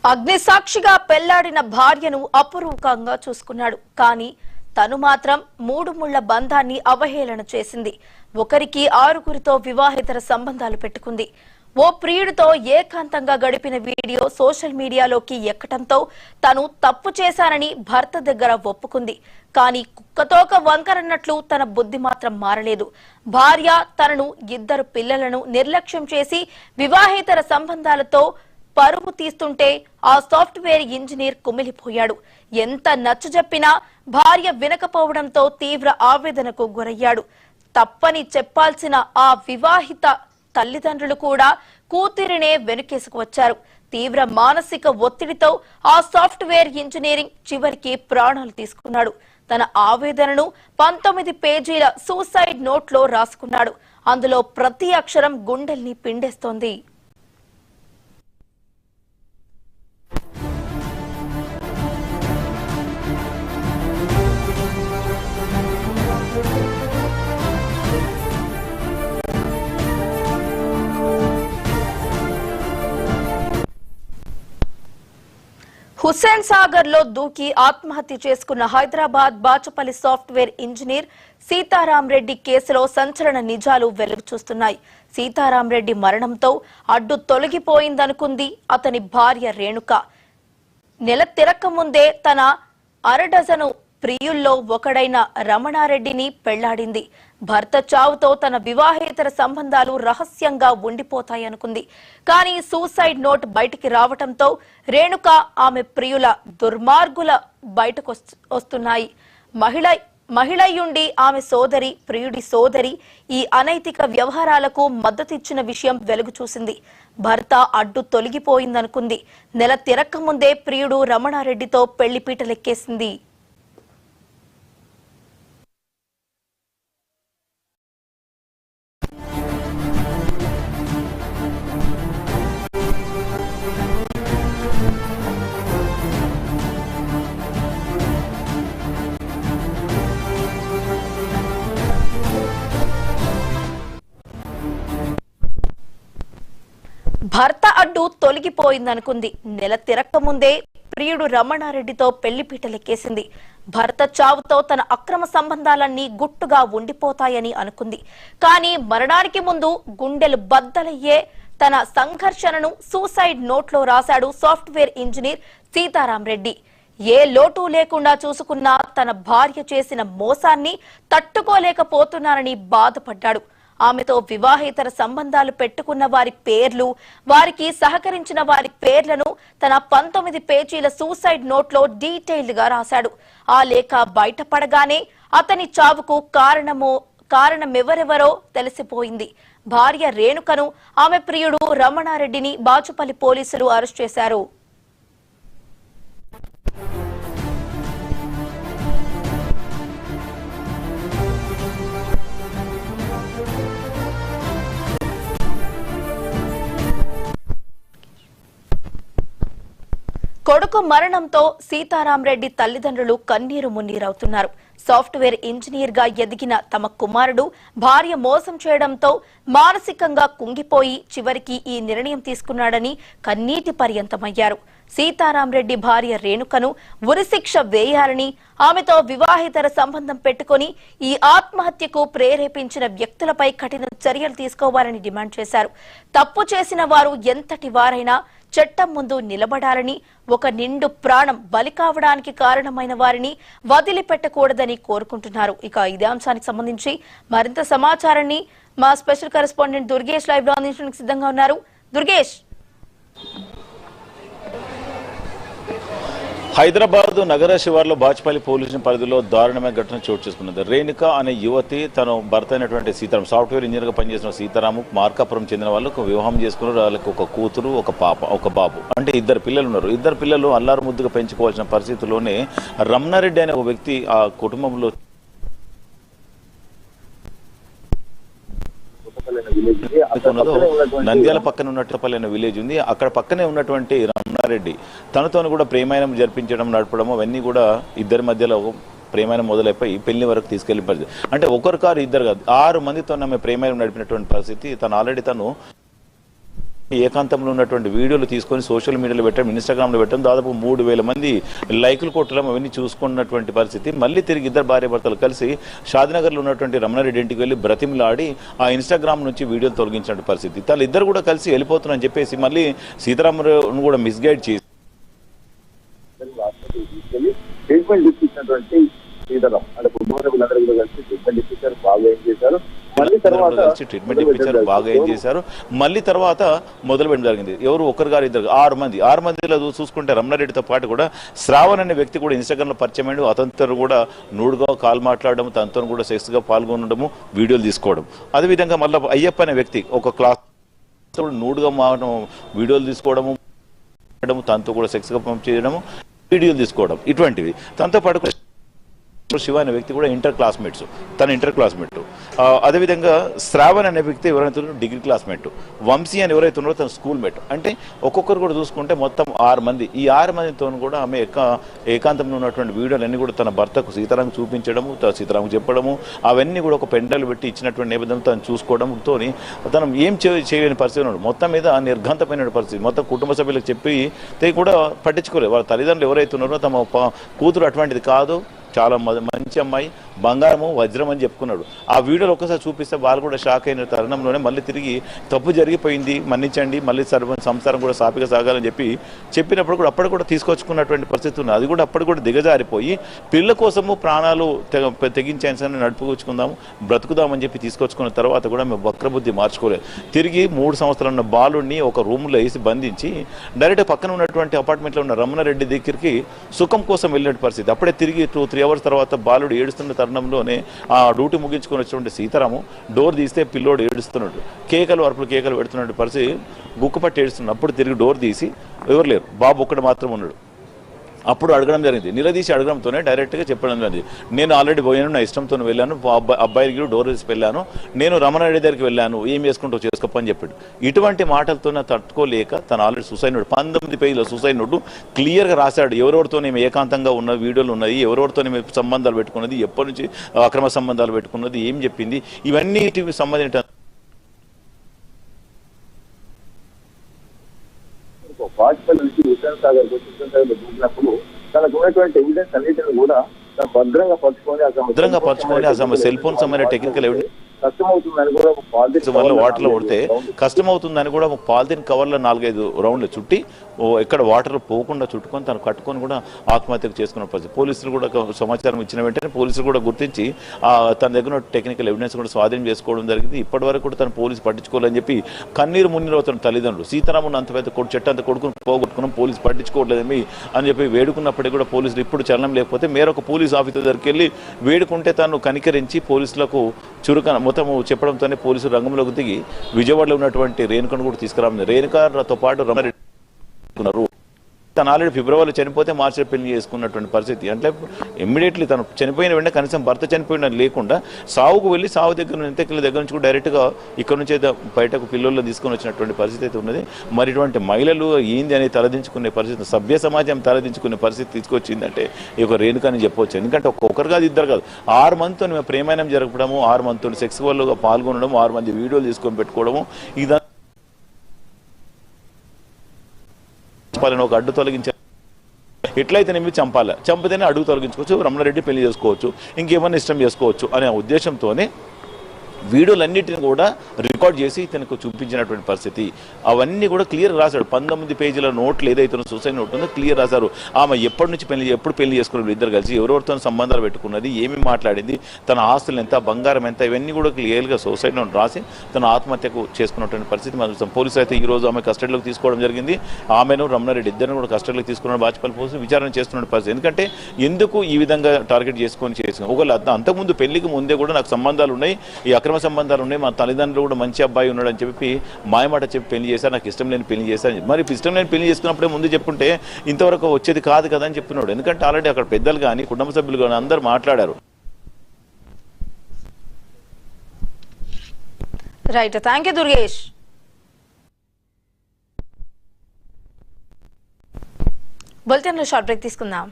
అగ్నిసాక్షిగా పెళ్లాడిన భార్యను అపురూపంగా చూసుకున్నాడు. కానీ తను మాత్రం మూడు ముళ్ల బంధాన్ని అవహేళన చేసింది. ఒకరికి ఆరుగురితో వివాహేతర సంబంధాలు పెట్టుకుంది. ఓ ప్రియుడితో ఏకాంతంగా గడిపిన వీడియో సోషల్ మీడియాలోకి ఎక్కడంతో తను తప్పు చేశానని భర్త దగ్గర ఒప్పుకుంది. కానీ కుక్కతోక వంకరన్నట్లు తన బుద్ధి మాత్రం మారలేదు. భార్య తనను, ఇద్దరు పిల్లలను నిర్లక్ష్యం చేసి వివాహేతర సంబంధాలతో పరువు తీస్తుంటే ఆ సాఫ్ట్వేర్ ఇంజనీర్ కుమిలిపోయాడు. ఎంత నచ్చజెప్పినా భార్య వినకపోవడంతో తీవ్ర ఆవేదనకు గురయ్యాడు. తప్పని చెప్పాల్సిన ఆ వివాహిత తల్లిదండ్రులు కూడా కూతురినే వెనుకేసుకు వచ్చారు. తీవ్ర మానసిక ఒత్తిడితో ఆ సాఫ్ట్వేర్ ఇంజనీరింగ్ చివరికి ప్రాణాలు తీసుకున్నాడు. తన ఆవేదనను 19 పేజీల సూసైడ్ నోట్లో రాసుకున్నాడు. అందులో ప్రతి అక్షరం గుండెల్ని పిండేస్తోంది. హుస్సేన్ సాగర్ లో దూకి ఆత్మహత్య చేసుకున్న హైదరాబాద్ బాచుపల్లి సాఫ్ట్వేర్ ఇంజనీర్ సీతారాం రెడ్డి కేసులో సంచలన నిజాలు వెలుగు చూస్తున్నాయి. సీతారాం రెడ్డి మరణంతో అడ్డు తొలగిపోయిందనుకుంది అతని భార్య రేణుక. నెల తిరక్క ముందే తన అరడజను ప్రియుల్లో ఒకడైన రమణారెడ్డిని పెళ్లాడింది. భర్త చావుతో తన వివాహేతర సంబంధాలు రహస్యంగా ఉండిపోతాయనుకుంది. కానీ సూసైడ్ నోట్ బయటికి రావటంతో రేణుక, ఆమె ప్రియుల దుర్మార్గుల బయటకు వస్తున్నాయి. మహిళయుండి ఆమె సోదరి, ప్రియుడి సోదరి ఈ అనైతిక వ్యవహారాలకు మద్దతిచ్చిన విషయం వెలుగు చూసింది. భర్త అడ్డు తొలగిపోయిందనుకుంది. నెల తిరక్క ముందే ప్రియుడు రమణారెడ్డితో పెళ్లిపీటలెక్కేసింది. భర్త అడ్డు తొలగిపోయిందనుకుంది. నెల తిరక్క ముందే ప్రియుడు రమణారెడ్డితో పెళ్లిపీటలెక్కేసింది. భర్త చావుతో తన అక్రమ సంబంధాలన్నీ గుట్టుగా ఉండిపోతాయని అనుకుంది. కానీ మరణానికి ముందు గుండెలు బద్దలయ్యే తన సంఘర్షణను సూసైడ్ నోట్లో రాశాడు సాఫ్ట్వేర్ ఇంజనీర్ సీతారాం రెడ్డి. ఏ లోటు లేకుండా చూసుకున్న తన భార్య చేసిన మోసాన్ని తట్టుకోలేకపోతున్నానని బాధపడ్డాడు. ఆమెతో వివాహేతర సంబంధాలు పెట్టుకున్న వారి పేర్లు, వారికి సహకరించిన వారి పేర్లను తన 19 పేజీల సూసైడ్ నోట్లో డీటెయిల్డ్ గా రాశాడు. ఆ లేఖ బయటపడగానే అతని చావుకు కారణమెవరెవరో తెలిసిపోయింది. భార్య రేణుకను, ఆమె ప్రియుడు రమణారెడ్డిని బాచుపల్లి పోలీసులు అరెస్ట్ చేశారు. కొడుకు మరణంతో సీతారాం రెడ్డి తల్లిదండ్రులు కన్నీరు మున్నీరవుతున్నారు. సాఫ్ట్వేర్ ఇంజనీర్ గా ఎదిగిన తమ కుమారుడు భార్య మోసం చేయడంతో మానసికంగా కుంగిపోయి చివరికి ఈ నిర్ణయం తీసుకున్నాడని కన్నీటి పర్యంతమయ్యారు. సీతారాం రెడ్డి భార్య రేణుకను ఉరిశిక్ష వేయాలని, ఆమెతో వివాహేతర సంబంధం పెట్టుకుని ఈ ఆత్మహత్యకు ప్రేరేపించిన వ్యక్తులపై కఠిన చర్యలు తీసుకోవాలని డిమాండ్ చేశారు. తప్పు చేసిన వారు ఎంతటి వారైనా చట్టం ముందు నిలబడాలని, ఒక నిండు ప్రాణం బలి కావడానికి కారణమైన వారిని వదిలిపెట్టకూడదని కోరుకుంటున్నారు. ఇక ఇదే అంశానికి సంబంధించి మరింత సమాచారాన్ని మా స్పెషల్ కరెస్పాండెంట్ దుర్గేష్ లైవ్ లో అందించడానికి సిద్ధంగా ఉన్నారు. దుర్గేష్, హైదరాబాద్ నగర శివార్లో బాచుపల్లి పోలీసు పరిధిలో దారుణమైన ఘటన చోటు చేసుకున్నది. రేణుక అనే యువతి తన భర్త అయినటువంటి సీతారాం, సాఫ్ట్వేర్ ఇంజనీర్ గా పనిచేసిన సీతారాము మార్కాపురం చెందిన వాళ్ళకు వివాహం చేసుకున్నారు. వాళ్ళకి ఒక కూతురు, ఒక పాప, ఒక బాబు, అంటే 2 పిల్లలు ఉన్నారు. 2 పిల్లలు అల్లారు ముద్దుగా పెంచుకోవాల్సిన పరిస్థితుల్లోనే రమణారెడ్డి అనే ఒక వ్యక్తి ఆ కుటుంబంలో నంద్యాల పక్కన ఉన్నట్టుపల్లి విలేజ్ ఉంది. అక్కడ పక్కనే ఉన్నటువంటి రమణారెడ్డి తనతో కూడా ప్రేమాయణం జరిపించడం, నడపడం అవన్నీ కూడా ఇద్దరి మధ్యలో ప్రేమాయణం మొదలైపోయి పెళ్లి వరకు తీసుకెళ్లి పరిస్థితి. అంటే ఒకరు కాదు, ఇద్దరు కాదు, 6 మందితో ఆమె ప్రేమాయణం నడిపినటువంటి పరిస్థితి. తను ఆల్రెడీ ఏకాంతంలో ఉన్నటువంటి వీడియోలు తీసుకొని సోషల్ మీడియాలో పెట్టడం, ఇన్స్టాగ్రామ్లో పెట్టడం, దాదాపు 3,000 మంది లైకులు కొట్టడం అవన్నీ చూసుకున్నటువంటి పరిస్థితి. మళ్ళీ తిరిగి ఇద్దరు భార్యాభర్తలు కలిసి షాద్నగర్లో ఉన్నటువంటి రమణారెడ్డి ఇంటికి వెళ్ళి బ్రతిమలాడి ఆ ఇన్స్టాగ్రామ్ నుంచి వీడియోలు తొలగించిన పరిస్థితి. వాళ్ళిద్దరు కూడా కలిసి వెళ్ళిపోతున్నారని చెప్పేసి మళ్ళీ సీతారామరావును కూడా మిస్గైడ్ చేసి ట్రీట్మెంట్ ఇచ్చినటువంటి సీతారాం అంటే కుటుంబ సభ్యులందరూ కూడా కలిసి ట్రీట్మెంట్ ఇప్పించారు, బాగా ఏం చేశారు. ట్రీట్మెంట్ ఇప్పించారు, బాగా ఏం చేశారు. మళ్ళీ తర్వాత మొదలు పెట్టడం జరిగింది. ఎవరు ఒకరు గారు ఇద్దరు 6 మందిలో చూసుకుంటే రమణారెడ్డితో పాటు కూడా శ్రావణ్ అనే వ్యక్తి కూడా ఇన్స్టాగ్రామ్ లో పరిచయం అయ్యాడు. అతనితో కూడా నూడుగా కాల్ మాట్లాడడం, తనతో కూడా సెక్స్ గా పాల్గొనడము, వీడియోలు తీసుకోవడం. అదేవిధంగా మళ్ళీ అయ్యప్ప అనే వ్యక్తి ఒక క్లాస్ నూడుగా వీడియోలు తీసుకోవడము, తనతో కూడా సెక్స్ గా చేయడము, వీడియోలు తీసుకోవడం ఇటువంటివి. తనతో పాటు శివ అనే వ్యక్తి కూడా తన ఇంటర్ క్లాస్మేట్. అదేవిధంగా శ్రావణ్ అనే వ్యక్తి ఎవరైతే డిగ్రీ క్లాస్మేట్, వంశీ అని ఎవరైతే ఉన్నారో తన స్కూల్ మేట్. అంటే ఒక్కొక్కరు కూడా చూసుకుంటే మొత్తం 6 మంది. ఈ 6 మందితో కూడా ఆమె ఏకాంతంలో ఉన్నటువంటి వీడియోలన్నీ కూడా తన భర్తకు సీతారాం చూపించడము, సీతారాం చెప్పడము, అవన్నీ కూడా ఒక పెండలు పెట్టి ఇచ్చినటువంటి నేపథ్యంలో తను చూసుకోవడంతో తను ఏం చేయలేని పరిస్థితి ఉన్నాడు. మొత్తం మీద నిర్ఘాంతమైన పరిస్థితి. మొత్తం కుటుంబ సభ్యులకు చెప్పి కూడా పట్టించుకోలేదు. వాళ్ళ తల్లిదండ్రులు ఎవరైతే ఉన్నారో తమ కూతురు అటువంటిది కాదు, చాలా మంచి అమ్మాయి, బంగారము వజ్రం అని చెప్పుకున్నాడు. ఆ వీడియోలు ఒక్కసారి చూపిస్తే వాళ్ళు కూడా షాక్ అయిన తరుణంలోనే మళ్ళీ తిరిగి తప్పు జరిగిపోయింది, మన్నించండి, మళ్ళీ సంసారం కూడా సాపిగా సాగాలని చెప్పినప్పుడు కూడా అప్పటి కూడా తీసుకొచ్చుకున్నటువంటి పరిస్థితి ఉంది. అది కూడా అప్పటి కూడా దిగజారిపోయి పిల్లల కోసము ప్రాణాలు తెగించాల్సిన నడుపుకొచ్చుకుందాము, బ్రతుకుదామని చెప్పి తీసుకొచ్చుకున్న తర్వాత కూడా మేము వక్రబుద్ధి మార్చుకోలేదు. తిరిగి 3 సంవత్సరాలు ఉన్న బాలుడిని ఒక రూమ్లో వేసి బంధించి డైరెక్ట్ పక్కన ఉన్నటువంటి అపార్ట్మెంట్లో ఉన్న రమణారెడ్డి దగ్గరికి సుఖం కోసం వెళ్ళిన పరిస్థితి. అప్పుడే తిరిగి 2-3 hours తర్వాత బాలుడు ఏడుస్తున్న తరుణంలోనే ఆ డ్యూటీ ముగించుకొని వచ్చినటువంటి సీతారాము డోర్ తీస్తే పిల్లోడు ఏడుస్తున్నాడు, కేకలు పెడుతున్నటువంటి పరిస్థితి, గుక్కుపట్టి ఏడుస్తున్నాడు. అప్పుడు తిరిగి డోర్ తీసి ఎవరు లేరు, బాబు ఒక్కడు మాత్రం ఉన్నాడు. అప్పుడు అడగడం జరిగింది. నిలదీసి అడగడంతోనే డైరెక్ట్గా చెప్పడం జరిగింది, నేను ఆల్రెడీ పోయాను, నా ఇష్టంతో వెళ్ళాను, అబ్బాయికి డోర్ వేసి వెళ్ళాను, నేను రమణారెడ్డి దగ్గరికి వెళ్ళాను, ఏం చేసుకుంటూ చేసుకోపని చెప్పాడు. ఇటువంటి మాటలతో తట్టుకోలేక తను ఆల్రెడీ సూసైడ్ నోట్ 19 పేజీలో సూసైడ్ నోటు క్లియర్గా రాశాడు. ఎవరెవరితో మేము ఏకాంతంగా ఉన్న వీడియోలు ఉన్నాయి, ఎవరెవరితో మేము సంబంధాలు పెట్టుకున్నది, ఎప్పటి నుంచి అక్రమ సంబంధాలు పెట్టుకున్నది, ఏం చెప్పింది, ఇవన్నిటికి సంబంధించిన వాజ్పేయి నుంచి హుస్సేన్ సాగర్ చూసినప్పుడు తనకు ఉన్నటువంటి ఎవిడెన్స్ అన్నిటిని కూడా భద్రంగా పరుచుకొని అసలు సెల్ ఫోన్ సంబంధించిన టెక్నికల్ ఎవిడెన్స్ కష్టమవుతుందని కూడా వాటర్లో కొడితే కష్టమవుతుందని కూడా ఒక పాలిథిన్ కవర్లో 4-5 రౌండ్లు చుట్టి ఎక్కడ వాటర్ పోకుండా చుట్టుకొని తను కట్టుకొని కూడా ఆత్మహత్యకు చేసుకున్న పరిస్థితి. పోలీసులు కూడా సమాచారం ఇచ్చిన వెంటనే పోలీసులు కూడా గుర్తించి తన దగ్గర టెక్నికల్ ఎవిడెన్స్ కూడా స్వాధీనం చేసుకోవడం జరిగింది. ఇప్పటి వరకు కూడా తను పోలీసు పట్టించుకోవాలని చెప్పి కన్నీరు మున్నీరు అవుతున్న తల్లిదండ్రులు సీతారామును అంత పెద్ద చెట్టు అంత కొడుకుని పోగొట్టుకున్నాం, పోలీసు పట్టించుకోవట్లేదని అని చెప్పి వేడుకున్నప్పటికీ కూడా పోలీసులు ఇప్పుడు చలనం లేకపోతే మేరొక పోలీస్ ఆఫీసర్ దగ్గరికి వెళ్ళి వేడుకుంటే తను కనికరించి పోలీసులకు చురుకన మొత్తం చెప్పడంతోనే పోలీసులు రంగంలోకి దిగి విజయవాడలో ఉన్నటువంటి రేణుకను కూడా తీసుకురావాలి. రేణుకతో పాటు రమణారెడ్డి తను ఆల్రెడీ ఫిబ్రవరిలో చనిపోతే మార్చిలో పెళ్లి చేసుకున్నటువంటి పరిస్థితి. అంటే ఇమ్మీడియట్లీ తను చనిపోయిన వెంటనే కనీసం భర్త చనిపోయిన లేకుండా సావుకు వెళ్ళి సావు దగ్గర నుంచి కూడా డైరెక్ట్గా ఇక్కడ నుంచి బయటకు పిల్లల్లో తీసుకొని వచ్చినటువంటి పరిస్థితి అయితే ఉన్నది. మరి ఇటువంటి మహిళలు ఏంది అనేది తలదించుకునే పరిస్థితి, సభ్య సమాజం తలదించుకునే పరిస్థితి తీసుకొచ్చిందంటే ఈ ఒక రేణుక అని చెప్పవచ్చు. ఎందుకంటే ఒక్కొక్కరు కాదు, ఇద్దరు కాదు, 6 మందితో మేము ప్రేమాయణం జరపడము, 6 మందితో సెక్సువల్గా పాల్గొనడం, 6 మంది వీడియోలు తీసుకొని పెట్టుకోవడము, ఇదంతా ఒక అడ్డు తొలగించారు. ఎట్లయితే నేను చంపితేనే అడుగు తొలగించుకోవచ్చు, రమణారెడ్డి పెళ్లి చేసుకోవచ్చు, ఇంకేమన్నా ఇష్టం చేసుకోవచ్చు అనే ఉద్దేశంతోనే వీడియోలన్నిటిని కూడా రికార్డ్ చేసి తనకు చూపించినటువంటి పరిస్థితి. అవన్నీ కూడా క్లియర్ రాశాడు. 19 పేజీల నోట్లు ఏదైతే సూసైడ్ నోట్ ఉందో క్లియర్ రాశారు. ఆమె ఎప్పుడు పెళ్లి చేసుకున్నారు, ఇద్దరు కలిసి ఎవరెవరితో సంబంధాలు పెట్టుకున్నది, ఏమి మాట్లాడింది, తన ఆస్తులు ఎంత, బంగారం ఎంత, ఇవన్నీ కూడా క్లియర్గా సూసైడ్ నోట్ రాసి తన ఆత్మహత్యకు చేసుకున్నటువంటి పరిస్థితి మనం చూస్తాం. పోలీసులు అయితే ఈ రోజు ఆమె కస్టడీలోకి తీసుకోవడం జరిగింది. ఆమెను రమణారెడ్డి ఇద్దరిని కూడా కస్టడీలోకి తీసుకున్న బాచుపల్లి పోలీసులు విచారణ చేస్తున్న పరిస్థితి. ఎందుకంటే ఎందుకు ఈ విధంగా టార్గెట్ చేసుకొని ఒకవేళ అంతకుముందు పెళ్లికి ముందే కూడా నాకు సంబంధాలు ఉన్నాయి, ఈ అక్రమ సంబంధాలు ఉన్నాయి, మా తల్లిదండ్రులు కూడా మంచి అబ్బాయి ఉన్నాడు అని చెప్పి మాయమాట చెప్పి పెళ్లి చేశారు, నాకు ఇష్టం లేని పెళ్లి చేశాను. మరి ఇష్టం లేని పెళ్లి చేసుకున్నప్పుడే ముందు చెప్పుంటే ఇంతవరకు వచ్చేది కాదు కదా అని చెప్పినాడు. ఎందుకంటే ఆల్రెడీ అక్కడ పెద్దలు కానీ కుటుంబ సభ్యులు కానీ అందరూ మాట్లాడారు. Right, thank you Durgesh. బులెటిన్లో షార్ట్ బ్రేక్ తీసుకుందాం.